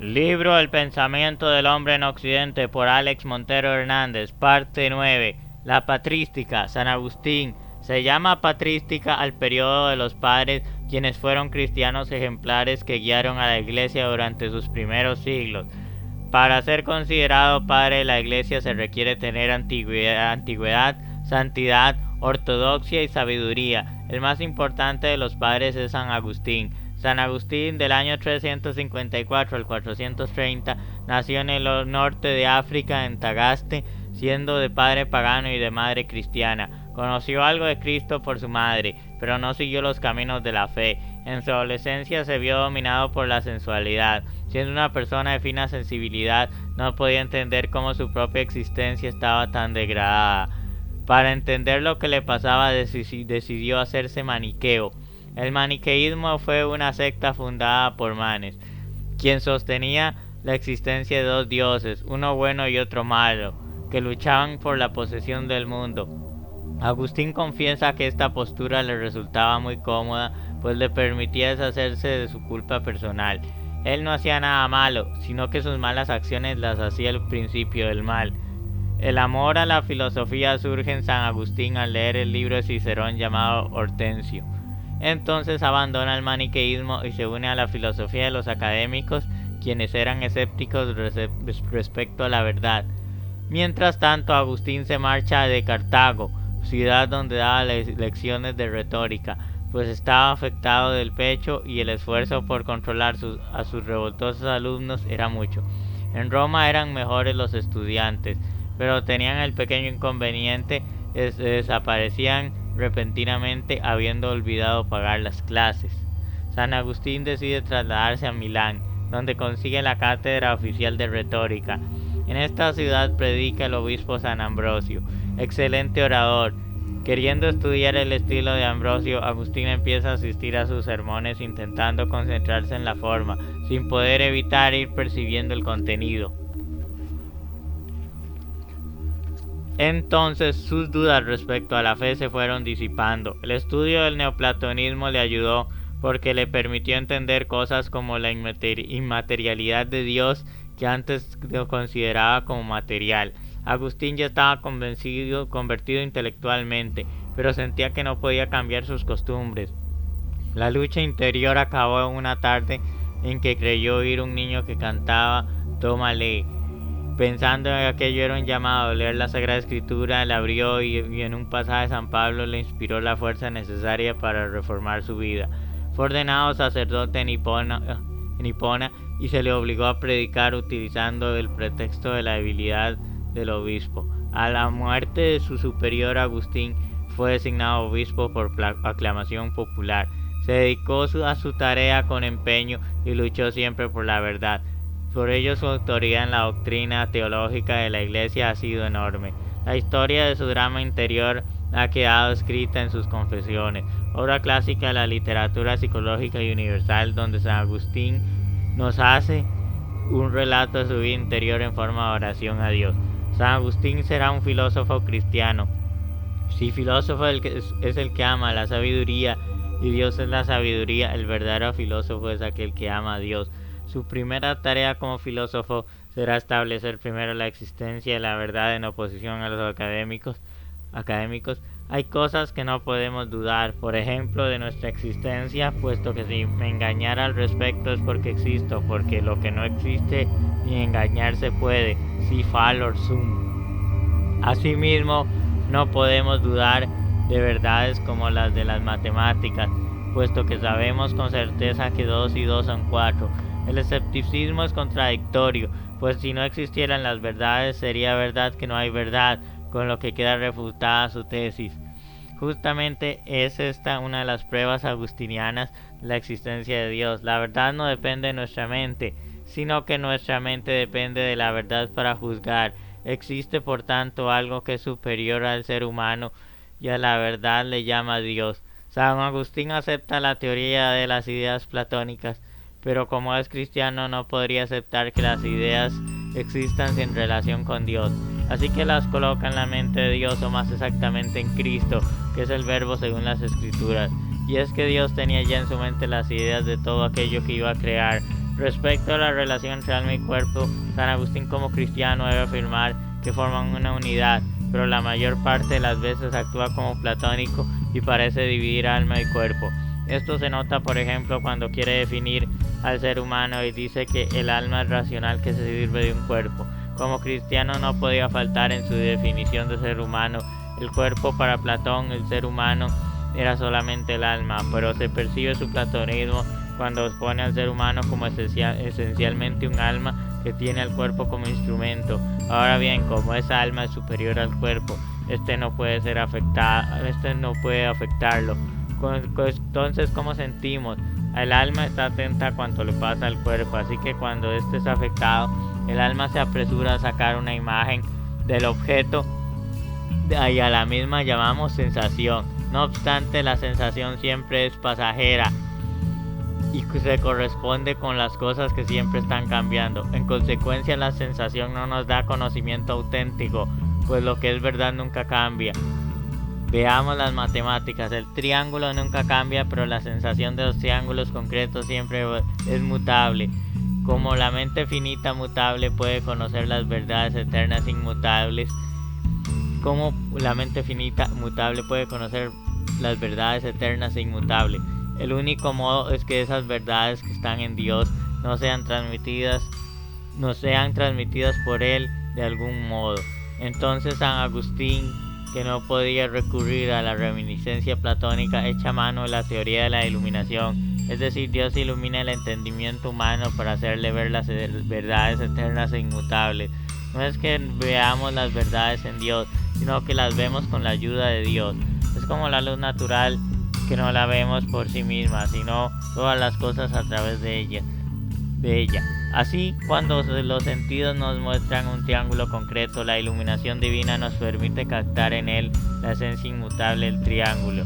Libro El pensamiento del hombre en Occidente por Alex Montero Hernández, parte 9. La patrística. San Agustín. Se llama patrística al periodo de los padres, quienes fueron cristianos ejemplares que guiaron a la Iglesia durante sus primeros siglos. Para ser considerado padre de la Iglesia se requiere tener antigüedad, santidad, ortodoxia y sabiduría. El más importante de los padres es San Agustín. San Agustín, del año 354 al 430, nació en el norte de África, en Tagaste, siendo de padre pagano y de madre cristiana. Conoció algo de Cristo por su madre, pero no siguió los caminos de la fe. En su adolescencia se vio dominado por la sensualidad. Siendo una persona de fina sensibilidad, no podía entender cómo su propia existencia estaba tan degradada. Para entender lo que le pasaba, decidió hacerse maniqueo. El maniqueísmo fue una secta fundada por Manes, quien sostenía la existencia de dos dioses, uno bueno y otro malo, que luchaban por la posesión del mundo. Agustín confiesa que esta postura le resultaba muy cómoda, pues le permitía deshacerse de su culpa personal. Él no hacía nada malo, sino que sus malas acciones las hacía el principio del mal. El amor a la filosofía surge en San Agustín al leer el libro de Cicerón llamado Hortensio. Entonces abandona el maniqueísmo y se une a la filosofía de los académicos, quienes eran escépticos respecto a la verdad. Mientras tanto, Agustín se marcha de Cartago, ciudad donde daba lecciones de retórica, pues estaba afectado del pecho y el esfuerzo por controlar a sus revoltosos alumnos era mucho. En Roma eran mejores los estudiantes, pero tenían el pequeño inconveniente de que desaparecían repentinamente habiendo olvidado pagar las clases. San Agustín decide trasladarse a Milán, donde consigue la cátedra oficial de retórica. En esta ciudad predica el obispo San Ambrosio, excelente orador. Queriendo estudiar el estilo de Ambrosio, Agustín empieza a asistir a sus sermones intentando concentrarse en la forma, sin poder evitar ir percibiendo el contenido. Entonces sus dudas respecto a la fe se fueron disipando. El estudio del neoplatonismo le ayudó porque le permitió entender cosas como la inmaterialidad de Dios, que antes lo consideraba como material. Agustín ya estaba convertido intelectualmente, pero sentía que no podía cambiar sus costumbres. La lucha interior acabó en una tarde en que creyó oír un niño que cantaba "Tómale". Pensando en aquello era un llamado a leer la Sagrada Escritura, la abrió y en un pasaje de San Pablo le inspiró la fuerza necesaria para reformar su vida. Fue ordenado sacerdote en Hipona y se le obligó a predicar utilizando el pretexto de la debilidad del obispo. A la muerte de su superior, Agustín fue designado obispo por aclamación popular. Se dedicó a su tarea con empeño y luchó siempre por la verdad. Por ello su autoridad en la doctrina teológica de la Iglesia ha sido enorme. La historia de su drama interior ha quedado escrita en sus Confesiones, obra clásica de la literatura psicológica y universal, donde San Agustín nos hace un relato de su vida interior en forma de oración a Dios. San Agustín será un filósofo cristiano. Si filósofo es el que ama la sabiduría y Dios es la sabiduría, el verdadero filósofo es aquel que ama a Dios. Su primera tarea como filósofo será establecer primero la existencia de la verdad en oposición a los académicos. Hay cosas que no podemos dudar, por ejemplo, de nuestra existencia, puesto que si me engañara al respecto es porque existo, porque lo que no existe ni engañarse puede, si falor sum. Asimismo, no podemos dudar de verdades como las de las matemáticas, puesto que sabemos con certeza que 2 y 2 son 4. El escepticismo es contradictorio, pues si no existieran las verdades sería verdad que no hay verdad, con lo que queda refutada su tesis. Justamente es esta una de las pruebas agustinianas de la existencia de Dios. La verdad no depende de nuestra mente, sino que nuestra mente depende de la verdad para juzgar. Existe por tanto algo que es superior al ser humano y a la verdad le llama Dios. San Agustín acepta la teoría de las ideas platónicas, pero como es cristiano no podría aceptar que las ideas existan sin relación con Dios. Así que las coloca en la mente de Dios, o más exactamente en Cristo, que es el verbo según las Escrituras. Y es que Dios tenía ya en su mente las ideas de todo aquello que iba a crear. Respecto a la relación entre alma y cuerpo, San Agustín como cristiano debe afirmar que forman una unidad, pero la mayor parte de las veces actúa como platónico y parece dividir alma y cuerpo. Esto se nota, por ejemplo, cuando quiere definir al ser humano y dice que el alma es racional que se sirve de un cuerpo. Como cristiano no podía faltar en su definición de ser humano. El cuerpo para Platón, el ser humano, era solamente el alma, pero se percibe su platonismo cuando expone al ser humano como esencialmente un alma que tiene al cuerpo como instrumento. Ahora bien, como esa alma es superior al cuerpo, este no puede afectarlo. Entonces, ¿cómo sentimos? El alma está atenta a cuanto le pasa al cuerpo, así que cuando este es afectado, el alma se apresura a sacar una imagen del objeto y a la misma llamamos sensación. No obstante, la sensación siempre es pasajera y se corresponde con las cosas que siempre están cambiando. En consecuencia, la sensación no nos da conocimiento auténtico, pues lo que es verdad nunca cambia. Veamos las matemáticas. El triángulo nunca cambia, pero la sensación de los triángulos concretos siempre es mutable. Como la mente finita mutable puede conocer las verdades eternas inmutables, como la mente finita mutable puede conocer las verdades eternas e inmutables. El único modo es que esas verdades que están en Dios no sean transmitidas por Él de algún modo. Entonces San Agustín, que no podía recurrir a la reminiscencia platónica, echa mano de la teoría de la iluminación, es decir, Dios ilumina el entendimiento humano para hacerle ver las verdades eternas e inmutables. No es que veamos las verdades en Dios, sino que las vemos con la ayuda de Dios. Es como la luz natural, que no la vemos por sí misma, sino todas las cosas a través de ella. Así, cuando los sentidos nos muestran un triángulo concreto, la iluminación divina nos permite captar en él la esencia inmutable del triángulo.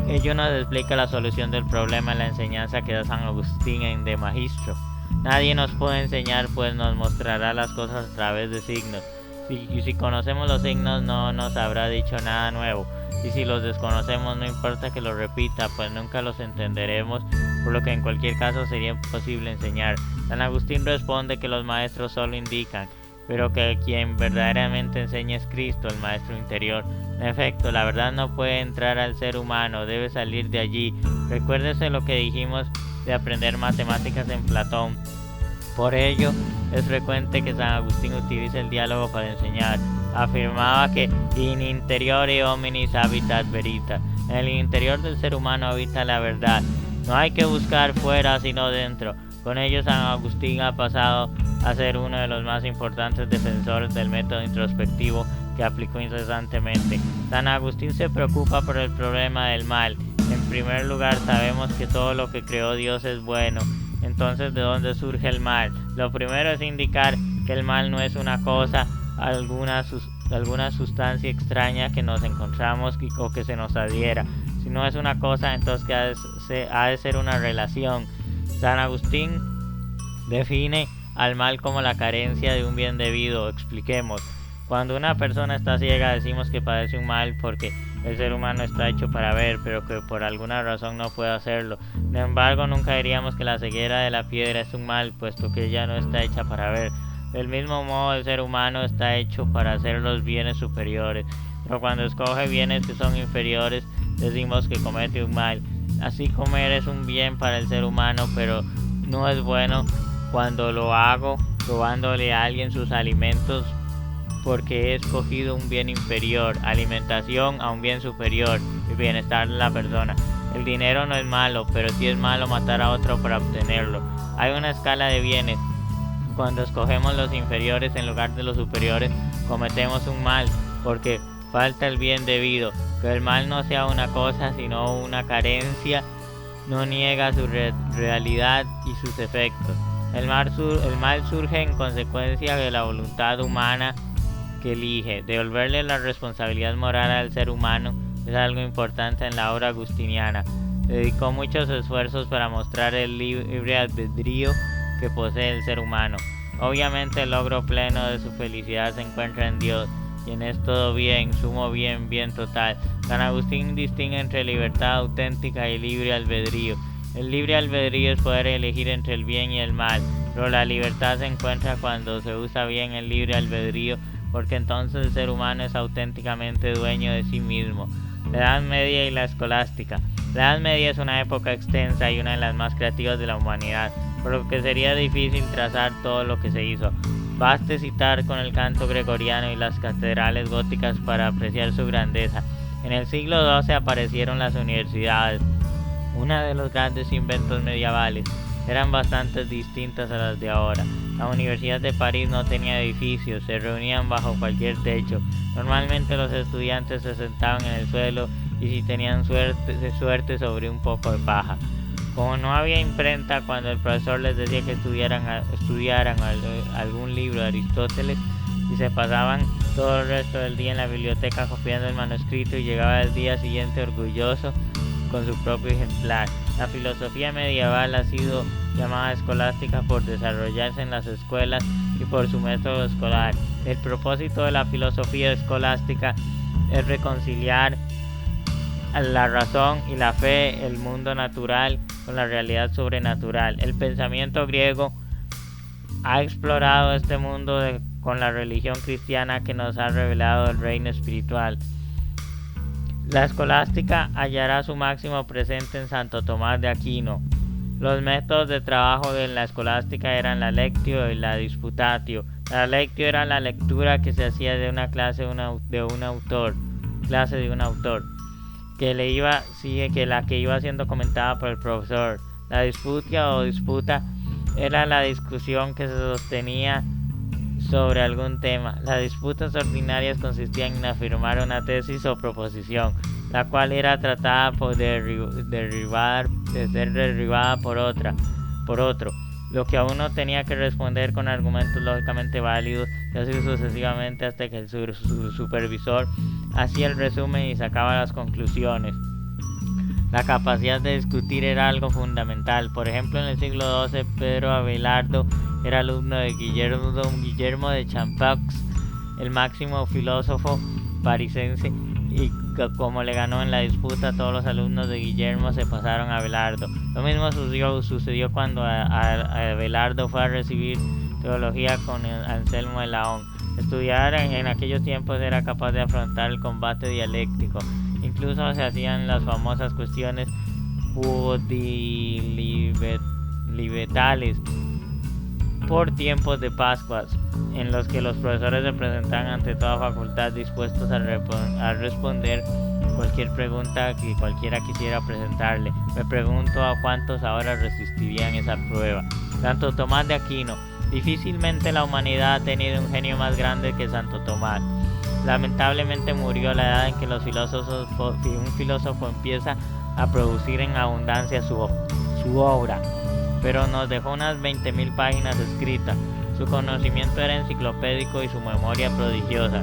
Ello nos explica la solución del problema en la enseñanza que da San Agustín en De Magistro. Nadie nos puede enseñar, pues nos mostrará las cosas a través de signos. Si conocemos los signos, no nos habrá dicho nada nuevo. Y si los desconocemos, no importa que los repita, pues nunca los entenderemos, por lo que en cualquier caso sería imposible enseñar. San Agustín responde que los maestros solo indican, pero que quien verdaderamente enseña es Cristo, el maestro interior. En efecto, la verdad no puede entrar al ser humano, debe salir de allí. Recuérdese lo que dijimos de aprender matemáticas en Platón. Por ello, es frecuente que San Agustín utilice el diálogo para enseñar. Afirmaba que in interiore hominis habitat veritas. En el interior del ser humano habita la verdad. No hay que buscar fuera sino dentro. Con ello San Agustín ha pasado a ser uno de los más importantes defensores del método introspectivo que aplicó incesantemente. San Agustín se preocupa por el problema del mal. En primer lugar, sabemos que todo lo que creó Dios es bueno. Entonces, ¿de dónde surge el mal? Lo primero es indicar que el mal no es una cosa, alguna sustancia extraña que nos encontramos o que se nos adhiera. Si no es una cosa, entonces que ha de ser una relación. San Agustín define al mal como la carencia de un bien debido. Expliquemos. Cuando una persona está ciega, decimos que padece un mal porque el ser humano está hecho para ver, pero que por alguna razón no puede hacerlo. Sin embargo, nunca diríamos que la ceguera de la piedra es un mal, puesto que ella no está hecha para ver. Del mismo modo, el ser humano está hecho para hacer los bienes superiores, pero cuando escoge bienes que son inferiores, decimos que comete un mal. Así, comer es un bien para el ser humano, pero no es bueno cuando lo hago robándole a alguien sus alimentos, porque he escogido un bien inferior, alimentación a un bien superior, el bienestar de la persona. El dinero no es malo, pero sí es malo matar a otro para obtenerlo. Hay una escala de bienes. Cuando escogemos los inferiores en lugar de los superiores, cometemos un mal, porque falta el bien debido. Que el mal no sea una cosa, sino una carencia, no niega su realidad y sus efectos. El mal surge en consecuencia de la voluntad humana que elige. Devolverle la responsabilidad moral al ser humano es algo importante en la obra agustiniana. Dedicó muchos esfuerzos para mostrar el libre albedrío que posee el ser humano. Obviamente el logro pleno de su felicidad se encuentra en Dios, quien es todo bien, sumo bien, bien total. San Agustín distingue entre libertad auténtica y libre albedrío. El libre albedrío es poder elegir entre el bien y el mal, pero la libertad se encuentra cuando se usa bien el libre albedrío, porque entonces el ser humano es auténticamente dueño de sí mismo. La Edad Media y la Escolástica. La Edad Media es una época extensa y una de las más creativas de la humanidad, por lo que sería difícil trazar todo lo que se hizo. Baste citar con el canto gregoriano y las catedrales góticas para apreciar su grandeza. En el siglo XII aparecieron las universidades, uno de los grandes inventos medievales. Eran bastante distintas a las de ahora. La Universidad de París no tenía edificios, se reunían bajo cualquier techo. Normalmente los estudiantes se sentaban en el suelo y si tenían suerte sobre un poco de paja. Como no había imprenta, cuando el profesor les decía que estudiaran algún libro de Aristóteles y se pasaban todo el resto del día en la biblioteca copiando el manuscrito y llegaba el día siguiente orgulloso con su propio ejemplar. La filosofía medieval ha sido llamada escolástica por desarrollarse en las escuelas y por su método escolar. El propósito de la filosofía escolástica es reconciliar la razón y la fe, el mundo natural con la realidad sobrenatural. El pensamiento griego ha explorado este mundo con la religión cristiana que nos ha revelado el reino espiritual. La escolástica hallará su máximo presente en Santo Tomás de Aquino. Los métodos de trabajo de la escolástica eran la lectio y la disputatio. La lectio era la lectura que se hacía de una clase de un autor, que iba siendo comentada por el profesor. La disputia o disputa era la discusión que se sostenía sobre algún tema. Las disputas ordinarias consistían en afirmar una tesis o proposición, la cual era tratada de ser derribada por otro, lo que a uno tenía que responder con argumentos lógicamente válidos, y así sucesivamente hasta que el supervisor hacía el resumen y sacaba las conclusiones. La capacidad de discutir era algo fundamental. Por ejemplo, en el siglo XII, Pedro Abelardo era alumno de Guillermo de Champaux, el máximo filósofo parisense, y como le ganó en la disputa, todos los alumnos de Guillermo se pasaron a Abelardo. Lo mismo sucedió cuando Abelardo fue a recibir teología con Anselmo de Laón. Estudiar en aquellos tiempos era capaz de afrontar el combate dialéctico. Incluso se hacían las famosas cuestiones judilibetales por tiempos de Pascuas, en los que los profesores se presentaban ante toda facultad dispuestos a responder cualquier pregunta que cualquiera quisiera presentarle. Me pregunto a cuántos ahora resistirían esa prueba. Santo Tomás de Aquino. Difícilmente la humanidad ha tenido un genio más grande que Santo Tomás. Lamentablemente murió a la edad en que un filósofo empieza a producir en abundancia su obra, pero nos dejó unas 20.000 páginas escritas. Su conocimiento era enciclopédico y su memoria prodigiosa.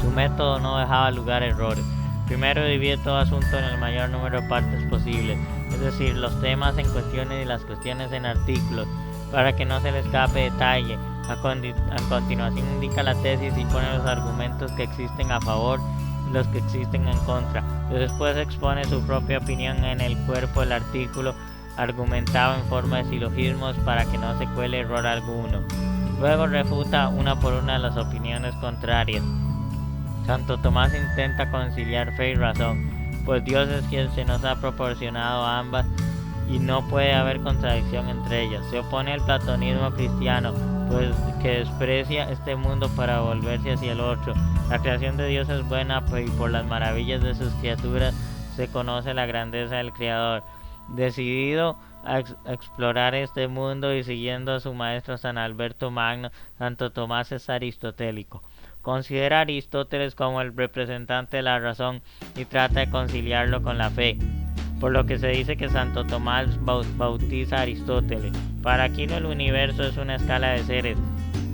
Su método no dejaba lugar a errores. Primero divide todo asunto en el mayor número de partes posibles, es decir, los temas en cuestiones y las cuestiones en artículos, para que no se le escape detalle. A continuación indica la tesis y pone los argumentos que existen a favor y los que existen en contra. Después expone su propia opinión en el cuerpo del artículo, argumentado en forma de silogismos para que no se cuele error alguno. Luego refuta una por una las opiniones contrarias. Santo Tomás intenta conciliar fe y razón, pues Dios es quien se nos ha proporcionado ambas y no puede haber contradicción entre ellas. Se opone al platonismo cristiano, pues que desprecia este mundo para volverse hacia el otro. La creación de Dios es buena y por las maravillas de sus criaturas se conoce la grandeza del Creador. Decidido a explorar este mundo y siguiendo a su maestro San Alberto Magno, Santo Tomás es aristotélico. Considera a Aristóteles como el representante de la razón y trata de conciliarlo con la fe, por lo que se dice que Santo Tomás bautiza a Aristóteles. Para Aquino el universo es una escala de seres.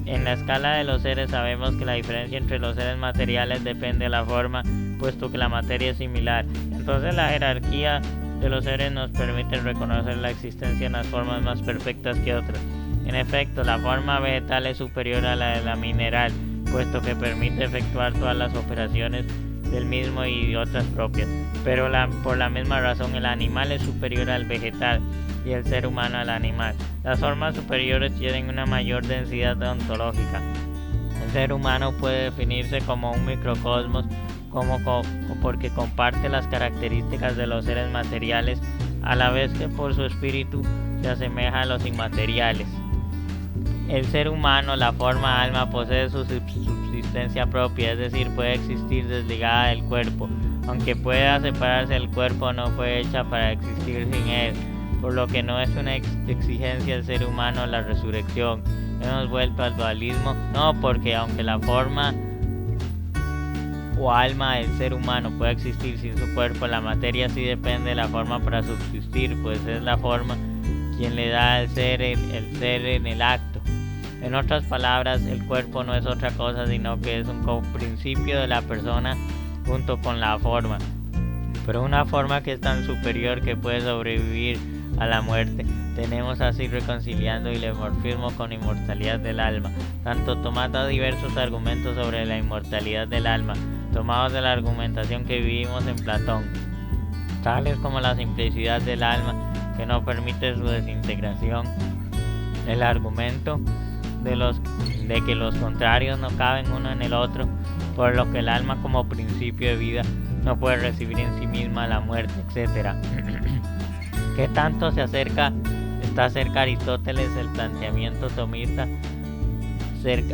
En la escala de los seres sabemos que la diferencia entre los seres materiales depende de la forma, puesto que la materia es similar. Entonces la jerarquía de los seres nos permite reconocer la existencia de unas formas más perfectas que otras. En efecto, la forma vegetal es superior a la de la mineral, puesto que permite efectuar todas las operaciones del mismo y otras propias, pero por la misma razón el animal es superior al vegetal y el ser humano al animal. Las formas superiores tienen una mayor densidad ontológica. El ser humano puede definirse como un microcosmos porque comparte las características de los seres materiales, a la vez que por su espíritu se asemeja a los inmateriales. El ser humano, la forma alma, posee su subsistencia propia, es decir, puede existir desligada del cuerpo. Aunque pueda separarse del cuerpo, no fue hecha para existir sin él, por lo que no es una exigencia del ser humano la resurrección. Hemos vuelto al dualismo, no, porque aunque la forma o alma del ser humano puede existir sin su cuerpo, la materia sí depende de la forma para subsistir, pues es la forma quien le da el ser en el acto. En otras palabras, el cuerpo no es otra cosa sino que es un coprincipio de la persona junto con la forma, pero una forma que es tan superior que puede sobrevivir a la muerte. Tenemos así reconciliando el dimorfismo con inmortalidad del alma. Santo Tomás da diversos argumentos sobre la inmortalidad del alma, tomados de la argumentación que vivimos en Platón, tales como la simplicidad del alma que no permite su desintegración, el argumento de que los contrarios no caben uno en el otro, por lo que el alma como principio de vida no puede recibir en sí misma la muerte, etc. ¿Qué tanto está cerca Aristóteles el planteamiento tomista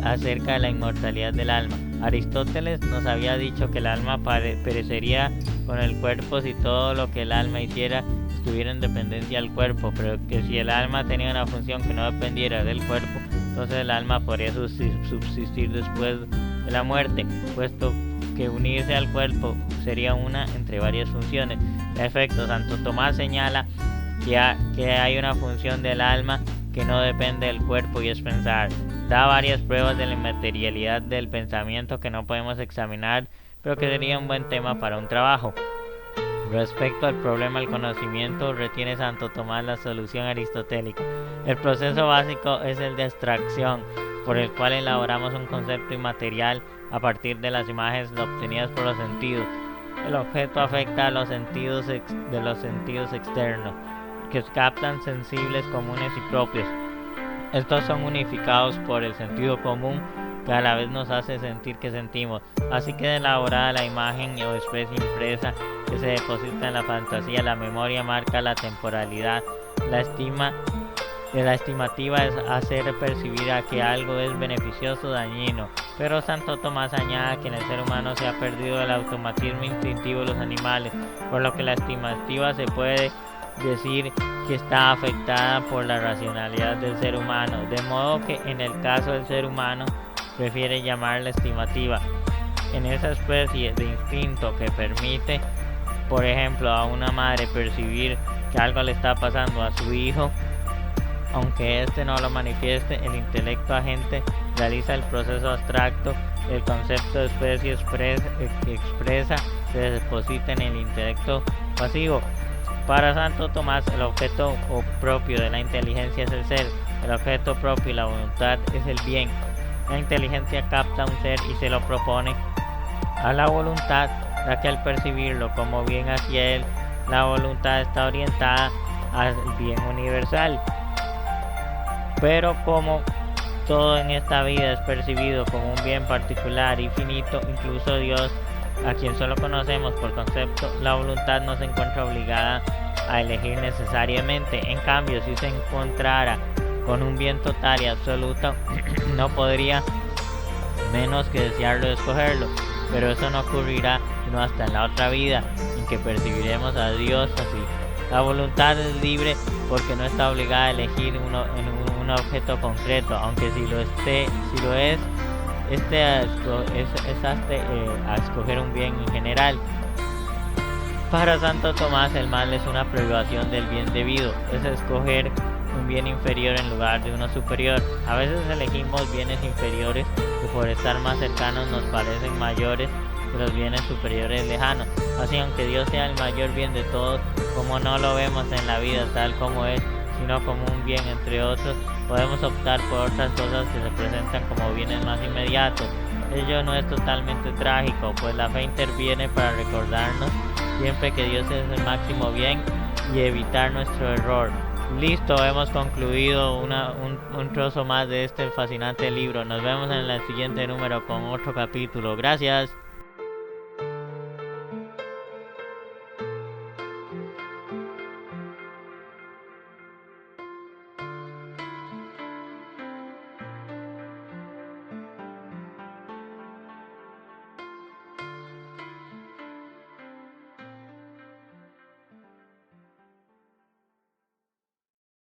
acerca de la inmortalidad del alma? Aristóteles nos había dicho que el alma perecería con el cuerpo si todo lo que el alma hiciera estuviera en dependencia del cuerpo, pero que si el alma tenía una función que no dependiera del cuerpo, entonces el alma podría subsistir después de la muerte, puesto que unirse al cuerpo sería una entre varias funciones. En efecto, Santo Tomás señala que hay una función del alma que no depende del cuerpo y es pensar. Da varias pruebas de la inmaterialidad del pensamiento que no podemos examinar, pero que sería un buen tema para un trabajo. Respecto al problema del conocimiento, retiene Santo Tomás la solución aristotélica. El proceso básico es el de abstracción, por el cual elaboramos un concepto inmaterial a partir de las imágenes obtenidas por los sentidos. El objeto afecta a los sentidos de los sentidos externos, que captan sensibles comunes y propios. Estos son unificados por el sentido común, que a la vez nos hace sentir que sentimos. Así queda elaborada la imagen o especie impresa que se deposita en la fantasía. La memoria marca la temporalidad. La estimativa es hacer percibir a que algo es beneficioso o dañino. Pero Santo Tomás añade que en el ser humano se ha perdido el automatismo instintivo de los animales, por lo que la estimativa se puede decir que está afectada por la racionalidad del ser humano, de modo que en el caso del ser humano prefiere llamarla estimativa. En esa especie de instinto que permite, por ejemplo, a una madre percibir que algo le está pasando a su hijo, aunque éste no lo manifieste, el intelecto agente realiza el proceso abstracto. El concepto de especie expresa se deposita en el intelecto pasivo. Para Santo Tomás, el objeto propio de la inteligencia es el ser, el objeto propio y la voluntad es el bien. La inteligencia capta un ser y se lo propone a la voluntad, ya que al percibirlo como bien hacia él, la voluntad está orientada al bien universal. Pero como todo en esta vida es percibido como un bien particular y finito, incluso Dios, a quien solo conocemos por concepto, la voluntad no se encuentra obligada a elegir necesariamente. En cambio, si se encontrara con un bien total y absoluto, no podría menos que desearlo escogerlo, pero eso no ocurrirá sino hasta en la otra vida, en que percibiremos a Dios así. La voluntad es libre porque no está obligada a elegir un objeto concreto, aunque si lo es a escoger un bien en general. Para Santo Tomás, el mal es una privación del bien debido, es escoger un bien inferior en lugar de uno superior. A veces elegimos bienes inferiores que por estar más cercanos nos parecen mayores que los bienes superiores lejanos. Así, aunque Dios sea el mayor bien de todos, como no lo vemos en la vida tal como es, sino como un bien entre otros, podemos optar por otras cosas que se presentan como bienes más inmediatos. ello no es totalmente trágico, pues la fe interviene para recordarnos siempre que Dios es el máximo bien y evitar nuestro error. Listo, hemos concluido un trozo más de este fascinante libro. Nos vemos en el siguiente número con otro capítulo. Gracias.